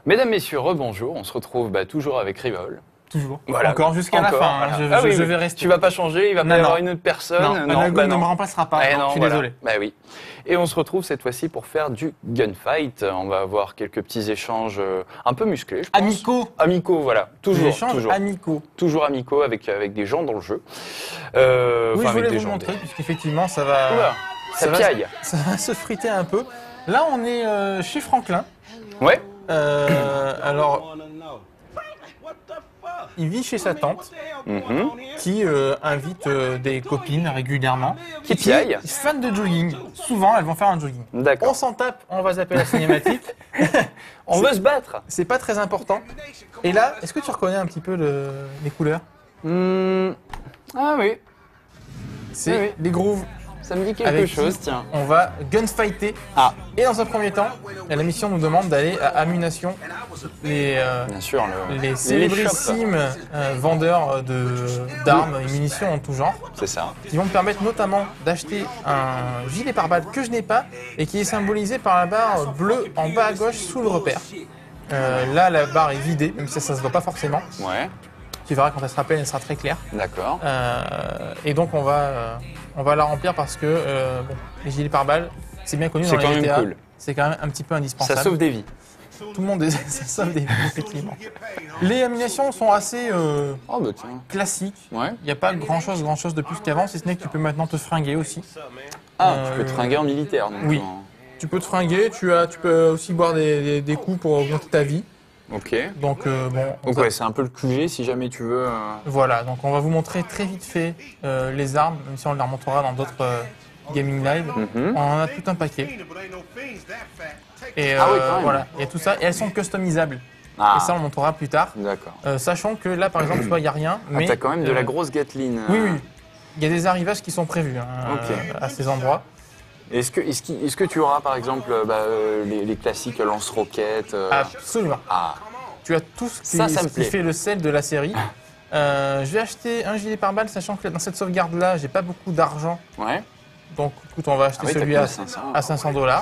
Mesdames, messieurs, rebonjour. On se retrouve toujours avec Rivol. Toujours. Voilà. Encore jusqu'à la fin. Voilà. Je vais rester. Tu vas pas changer, il va pas y avoir une autre personne. Non, Anagon ne me remplacera pas. Non, je suis voilà. désolé. Bah oui. Et on se retrouve cette fois-ci pour faire du gunfight. On va avoir quelques petits échanges un peu musclés, je pense. Amicaux, voilà. Toujours. Amicaux. Toujours amicaux avec des gens dans le jeu. Oui, je voulais vous montrer, puisqu'effectivement, ça va... Oula, ça piaille. Ça va se friter un peu. Là, on est chez Franklin. Ouais. Alors, il vit chez sa tante, qui invite des copines régulièrement. Qui piaille. Fan de jogging. Souvent, elles vont faire un jogging. D'accord. On s'en tape, on va zapper la cinématique. On veut se battre. C'est pas très important. Et là, est-ce que tu reconnais un petit peu les couleurs? Ah oui. C'est les grooves. Ça me dit quelque chose, tiens. On va gunfighter. Ah. Et dans un premier temps, la mission nous demande d'aller à Ammunition, Bien sûr, les célébrissimes vendeurs d'armes et munitions en tout genre. C'est ça. Qui vont me permettre notamment d'acheter un gilet pare-balles que je n'ai pas et qui est symbolisé par la barre bleue en bas à gauche sous le repère. Là, la barre est vidée, même si ça se voit pas forcément. Ouais. Tu verras quand elle sera pleine, elle sera très claire. D'accord. Et donc on va la remplir parce que les gilets pare-balles, c'est bien connu dans les GTA. C'est quand même cool. C'est quand même un petit peu indispensable. Ça sauve des vies. Tout le monde, ça sauve des vies, effectivement. Les ammunitions sont assez classiques. Ouais. Il n'y a pas grand-chose de plus qu'avant, si ce n'est que tu peux maintenant te fringuer aussi. Ah, tu peux te fringuer en militaire. Donc oui. Tu peux te fringuer, tu peux aussi boire des coups pour augmenter ta vie. Ok. Donc ouais, c'est un peu le QG si jamais tu veux. Voilà, donc on va vous montrer très vite fait les armes, même si on les remontrera dans d'autres gaming live. On en a tout un paquet. Et voilà, il y a tout ça. Et elles sont customisables. Et ça, on le montrera plus tard. D'accord. Sachant que là, par exemple, tu vois, il n'y a rien. Mais t'as quand même de la grosse Gatling. Oui. Il y a des arrivages qui sont prévus à ces endroits. Est-ce que tu auras par exemple les classiques lance-roquettes Absolument. Ah. Tu as tout ce qui fait le sel de la série. Je vais acheter un gilet pare-balles, sachant que dans cette sauvegarde-là, j'ai pas beaucoup d'argent. Ouais. Donc, écoute, on va acheter celui à $500.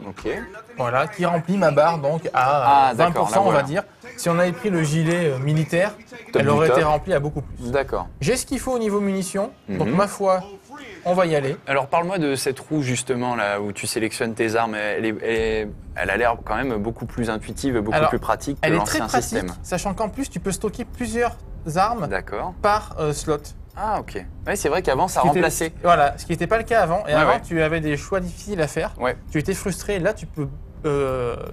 Ok. Voilà, qui remplit ma barre donc à 20%, on va dire. Si on avait pris le gilet militaire, elle aurait été remplie à beaucoup plus. D'accord. J'ai ce qu'il faut au niveau munitions, donc ma foi, on va y aller. Alors parle-moi de cette roue justement là où tu sélectionnes tes armes. Elle a l'air quand même beaucoup plus intuitive, beaucoup plus pratique que l'ancien système. Sachant qu'en plus tu peux stocker plusieurs armes par slot. Ah ok. Ouais, c'est vrai qu'avant ça remplaçait. Voilà, ce qui n'était pas le cas avant. Et avant tu avais des choix difficiles à faire. Ouais. Tu étais frustré. Là tu peux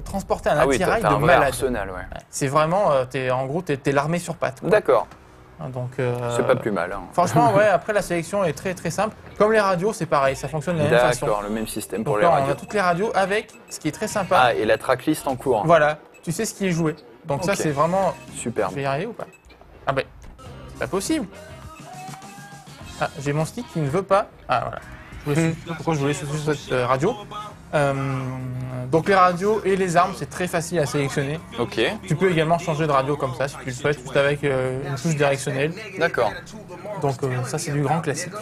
transporter un attirail de un malade. Arsenal, ouais. C'est vraiment, en gros, t'es l'armée sur pattes. D'accord. Donc, c'est pas plus mal. Hein. Franchement, ouais, après la sélection est très très simple. Comme les radios, c'est pareil, ça fonctionne de la même façon. D'accord, le même système pour donc, les radios. On a toutes les radios avec ce qui est très sympa. Ah, et la tracklist en cours. Voilà, tu sais ce qui est joué. Donc ça, c'est vraiment... Superbe. Je vais y arriver ou pas? Ah ben, c'est pas possible. Ah, j'ai mon stick qui ne veut pas... Ah voilà. Pourquoi je voulais sur cette radio. Donc les radios et les armes, c'est très facile à sélectionner. Ok. Tu peux également changer de radio comme ça, si tu le souhaites, juste avec une touche directionnelle. D'accord. Donc ça, c'est du grand classique.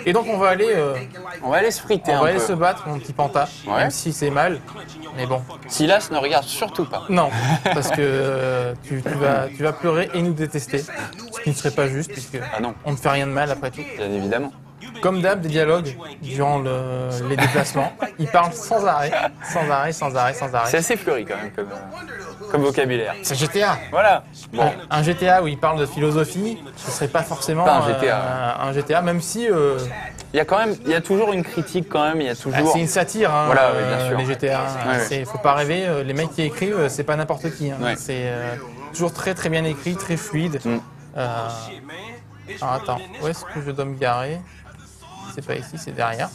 Et donc on va aller se friter un peu. On va aller se battre, mon petit panta, même si c'est mal. Mais bon. Silas ne regarde surtout pas. Non, parce que tu vas pleurer et nous détester, ce qui ne serait pas juste, puisque on ne fait rien de mal après tout. Bien évidemment. Comme d'hab, des dialogues durant les déplacements. Ils parlent sans arrêt. C'est assez fleuri quand même comme vocabulaire. C'est GTA. Voilà. Bon. Un GTA où ils parlent de philosophie, ce serait pas forcément un GTA, même si... Il y a toujours une critique quand même, il y a toujours... c'est une satire, voilà, bien sûr. les GTA. Faut pas rêver, les mecs qui écrivent, c'est pas n'importe qui. C'est toujours très très bien écrit, très fluide. Alors attends, où est-ce que je dois me garer? C'est pas ici, c'est derrière.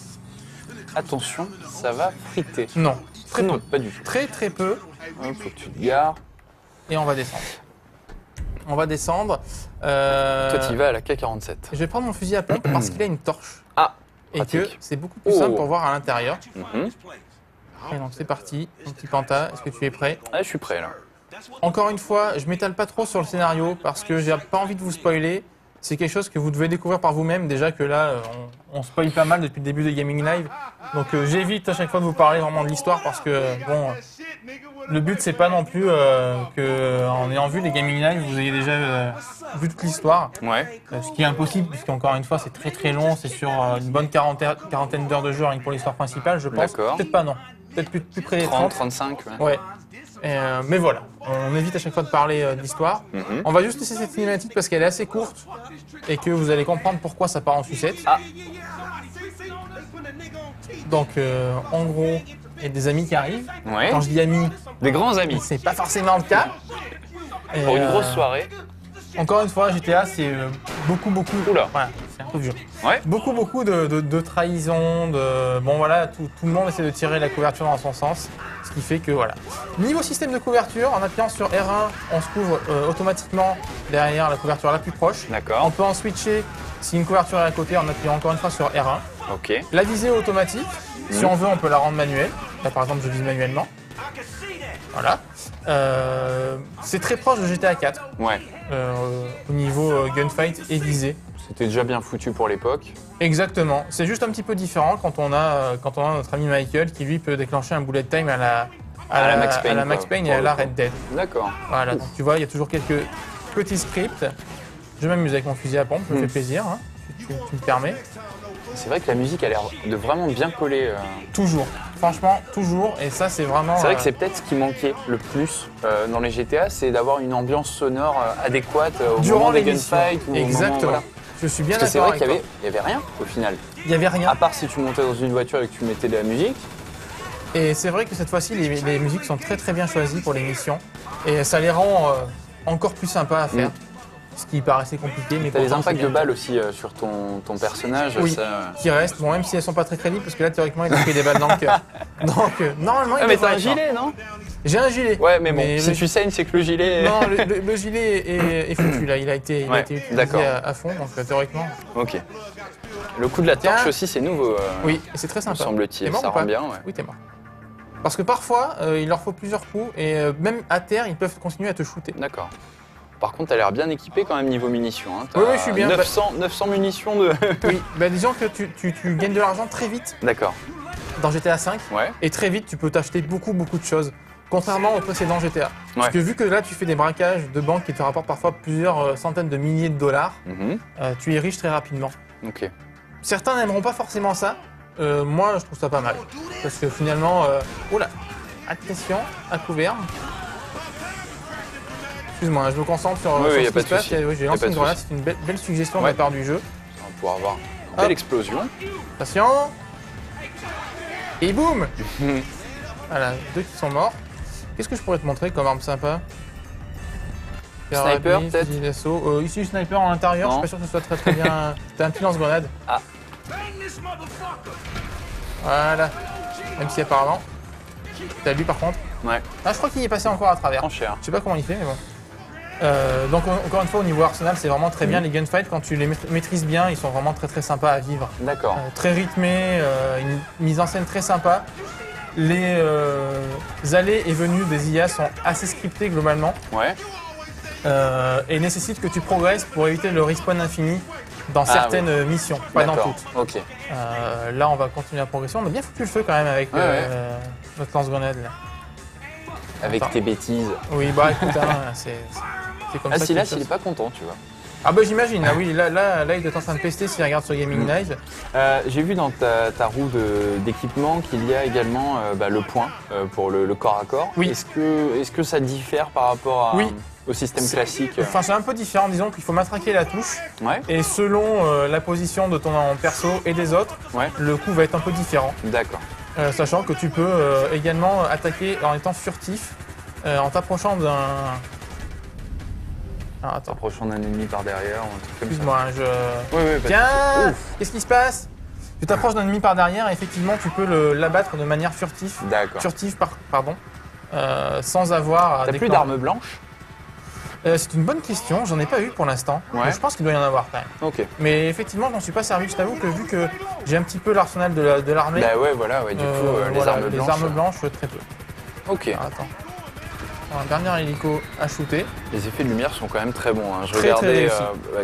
Attention, ça va friter. Non, très peu. Pas du tout. Très très peu. Faut que tu te gares. Et on va descendre. Toi, tu y vas à la K47. Je vais prendre mon fusil à pompe parce qu'il a une torche. Ah, et que c'est beaucoup plus simple pour voir à l'intérieur. Et donc c'est parti, mon petit panta, est-ce que tu es prêt? Ah, je suis prêt là. Encore une fois, je m'étale pas trop sur le scénario parce que j'ai pas envie de vous spoiler. C'est quelque chose que vous devez découvrir par vous-même. Déjà que là, on spoil pas mal depuis le début de Gaming Live. Donc j'évite à chaque fois de vous parler vraiment de l'histoire parce que, bon, le but c'est pas non plus que en ayant vu les Gaming Live, vous ayez déjà vu toute l'histoire. Ouais. Ce qui est impossible, puisqu'encore une fois c'est très très long, c'est sur une bonne quarantaine d'heures de jeu rien que pour l'histoire principale, je pense. Peut-être pas non. Peut-être plus près des 30. 35, ouais. Mais voilà, on évite à chaque fois de parler d'histoire. On va juste laisser cette cinématique parce qu'elle est assez courte et que vous allez comprendre pourquoi ça part en sucette. Ah. Donc, en gros, il y a des amis qui arrivent. Ouais. Quand je dis amis, des grands amis. C'est pas forcément le cas. Pour une grosse soirée. Encore une fois, GTA, c'est beaucoup. Oula. Voilà, c'est un peu vieux. Ouais. Beaucoup de trahison, bon voilà, tout le monde essaie de tirer la couverture dans son sens. Ce qui fait que voilà. Niveau système de couverture, en appuyant sur R1, on se couvre automatiquement derrière la couverture la plus proche. D'accord. On peut en switcher si une couverture est à côté en appuyant encore une fois sur R1. Ok. La visée automatique, si on veut, on peut la rendre manuelle. Là par exemple, je vise manuellement. Voilà. C'est très proche de GTA 4. Ouais. Au niveau gunfight et visée. C'était déjà bien foutu pour l'époque. Exactement. C'est juste un petit peu différent quand on a notre ami Michael qui lui peut déclencher un bullet time à la Max Payne et à la Red Dead. D'accord. Voilà, donc tu vois, il y a toujours quelques petits scripts. Je m'amuse avec mon fusil à pompe, ça me fait plaisir, hein, tu me permets. C'est vrai que la musique a l'air de vraiment bien coller. Toujours, franchement, toujours. Et ça, c'est vraiment... C'est vrai que c'est peut-être ce qui manquait le plus dans les GTA, c'est d'avoir une ambiance sonore adéquate au moment des gunfights. Exactement. Voilà. Je suis bien d'accord. C'est vrai qu'il y avait rien au final. Il y avait rien. À part si tu montais dans une voiture et que tu mettais de la musique. Et c'est vrai que cette fois-ci, les musiques sont très très bien choisies pour les missions. Et ça les rend encore plus sympas à faire. Ce qui paraissait compliqué. Mais t'as des impacts de balles aussi sur ton personnage. Oui, ça... qui restent. Bon, même si elles sont pas très crédibles, parce que là, théoriquement, il a pris des balles dans le cœur. Donc, normalement, il mais t'as un gilet, non? J'ai un gilet. Ouais, mais bon, si tu saignes, c'est que le gilet... Non, le gilet est foutu, là. Il a été utilisé à fond, donc théoriquement... Ok. Le coup de la torche aussi, c'est nouveau. Oui, et c'est très sympa. Semble-t-il, ça rend bien, ouais. Oui, t'es mort. Parce que parfois, il leur faut plusieurs coups, et même à terre, ils peuvent continuer à te shooter. D'accord. Par contre, t'as l'air bien équipé quand même niveau munitions. Hein. Oui, je suis bien. 900 munitions de... Oui, disons que tu gagnes de l'argent très vite. D'accord. Dans GTA V. Ouais. Et très vite, tu peux t'acheter beaucoup de choses. Contrairement au précédent GTA. Parce que vu que là, tu fais des braquages de banques qui te rapportent parfois plusieurs centaines de milliers de dollars, tu es riche très rapidement. Ok. Certains n'aimeront pas forcément ça. Moi, je trouve ça pas mal. Parce que finalement... Oula, attention, à couvert. Excuse-moi, je me concentre sur ce qui se passe. J'ai lancé une grenade, c'est une belle suggestion de la part du jeu. On va pouvoir avoir une belle explosion. Attention. Et boum. Voilà, 2 qui sont morts. Qu'est-ce que je pourrais te montrer comme arme sympa? Sniper peut-être? Ici, sniper en intérieur, je suis pas sûr que ce soit très bien. T'as un petit lance-grenade. Ah. Voilà. Même si apparemment. T'as lui par contre? Ouais. Ah, je crois qu'il est passé encore à travers. En cher. Je sais pas comment il fait, mais bon. Donc encore une fois au niveau arsenal c'est vraiment très bien les gunfights quand tu les maîtrises bien, ils sont vraiment très sympas à vivre. D'accord. Très rythmés, une mise en scène très sympa. Les allées et venues des IA sont assez scriptées globalement. Ouais. Et nécessitent que tu progresses pour éviter le respawn infini dans certaines missions, pas dans toutes. Ok. Là on va continuer la progression. On a bien foutu le feu quand même avec notre lance-grenade là. Avec tes bêtises. Oui, bah écoute, c'est comme ça. Ah, Silas, il est pas content, tu vois. Ah bah j'imagine, ah oui, là il est en train de pester s'il regarde sur Gaming Live. J'ai vu dans ta roue d'équipement qu'il y a également le point pour le corps à corps. Oui. Est-ce que ça diffère par rapport au système classique? Enfin c'est un peu différent, disons qu'il faut matraquer la touche. Ouais. Et selon la position de ton perso et des autres, le coup va être un peu différent. D'accord. Sachant que tu peux également attaquer en étant furtif, en t'approchant d'un... Ah, attends. Approchant d'un ennemi par derrière ou un truc comme ça. Excuse-moi, Ouais, tiens, qu'est-ce qui se passe? Tu t'approches d'un ennemi par derrière et effectivement tu peux l'abattre de manière furtive. D'accord. Sans avoir... T'as plus d'armes blanches? C'est une bonne question, j'en ai pas eu pour l'instant. Ouais. Je pense qu'il doit y en avoir quand même. Ok. Mais effectivement, je m'en suis pas servi. Je t'avoue que vu que j'ai un petit peu l'arsenal de l'armée. Bah ouais, voilà, du coup, les armes blanches. Les armes blanches, très peu. Ok. Alors, attends. Un dernier hélico à shooter. Les effets de lumière sont quand même très bons. Hein. Je très regardais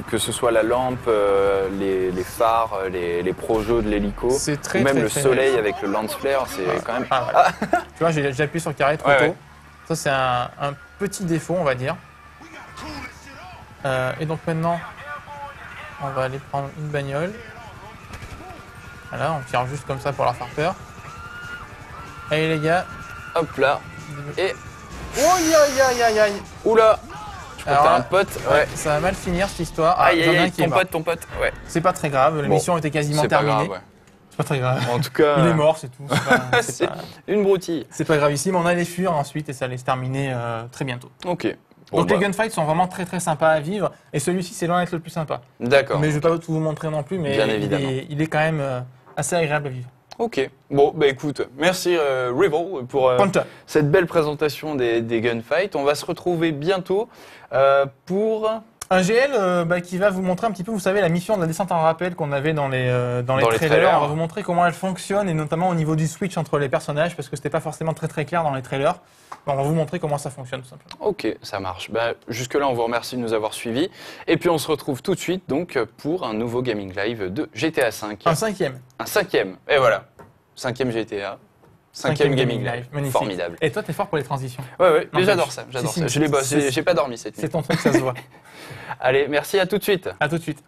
que ce soit la lampe, les phares, les projets de l'hélico, ou même le soleil avec le lance flare, c'est quand même... Voilà. Tu vois, j'ai appuyé sur carré trop tôt. Ça, c'est un petit défaut, on va dire. Et donc maintenant, on va aller prendre une bagnole. Voilà, on tire juste comme ça pour leur faire peur. Allez les gars. Hop là. Et... Aïe. Oula. Je crois que t'as un pote. Ouais. Ça va mal finir cette histoire. Aïe, ton pote. Ouais. C'est pas très grave, la mission était quasiment terminée. C'est pas très grave. En tout cas... Il est mort, c'est tout. C'est une broutille. C'est pas gravissime, on allait fuir ensuite et ça allait se terminer très bientôt. Ok. Donc les gunfights sont vraiment très très sympas à vivre et celui-ci c'est loin d'être le plus sympa. D'accord. Mais je vais pas tout vous montrer non plus, mais il est quand même assez agréable à vivre. Ok. Bon, bah écoute, merci Rival pour cette belle présentation des gunfights. On va se retrouver bientôt pour... Un GL qui va vous montrer un petit peu, vous savez, la mission de la descente en rappel qu'on avait dans les trailers. On va vous montrer comment elle fonctionne et notamment au niveau du switch entre les personnages parce que c'était pas forcément très très clair dans les trailers. On va vous montrer comment ça fonctionne tout simplement. Ok, ça marche. Bah, jusque-là, on vous remercie de nous avoir suivis. Et puis on se retrouve tout de suite donc pour un nouveau Gaming Live de GTA V. Un cinquième. Un cinquième. Et voilà. 5e GTA. 5e Gaming Live. Magnifique. Formidable. Et toi, t'es fort pour les transitions. Ouais. Mais j'adore ça. J'adore ça. Je l'ai bossé. J'ai pas dormi cette nuit. C'est ton truc, ça se voit. Allez, merci, à tout de suite. À tout de suite.